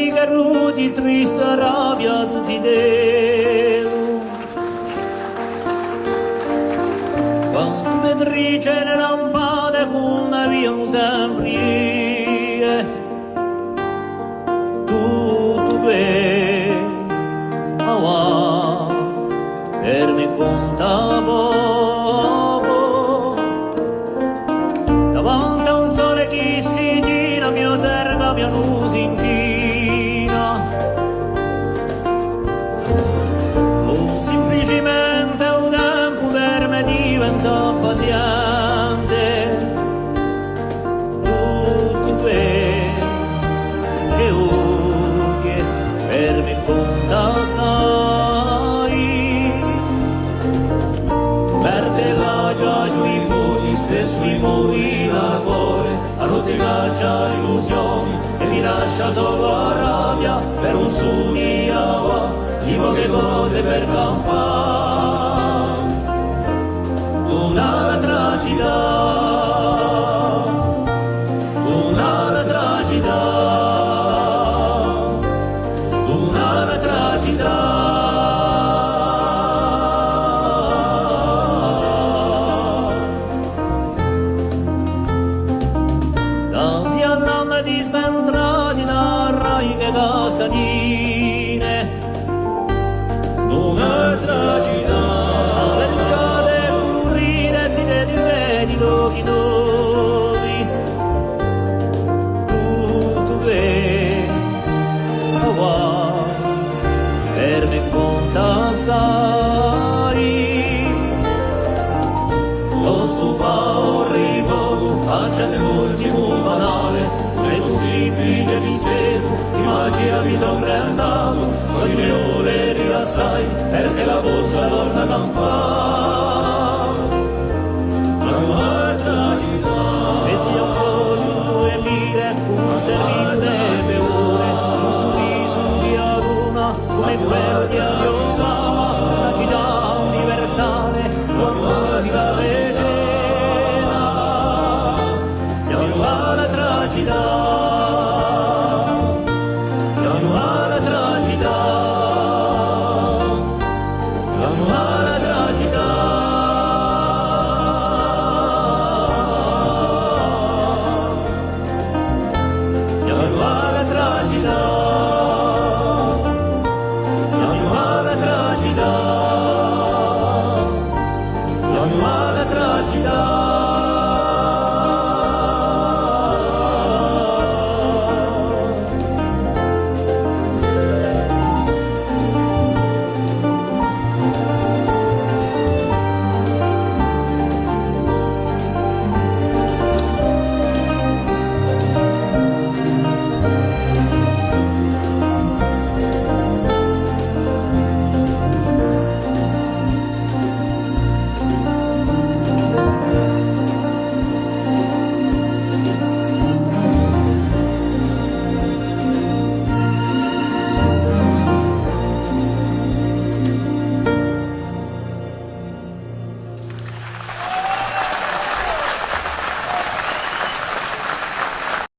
fatica, rudi, triste, rabbia, tutti devo. Quanto vetrice le lampade con una via un sempre tutto per per me conta poco davanti a un sole che si gira mio terra mia luz inchina o semplicemente un tempo per me diventa paziente tutto per me conta sui muri la cuore, a notte caccia illusioni e mi lascia solo a rabbia per un suniawa di poche cose per campare. Una tragità, una tragità, una tragità. Di sventrati da rai che castadine non è tragità leggiate currire zite di reti luoghi nuovi tutto per me conta sai lo stupao rifogo accende l'ultimo fanale semplice mi svelo, di magia mi sono andato, sogno le rilassai, perché la possa torna a campare.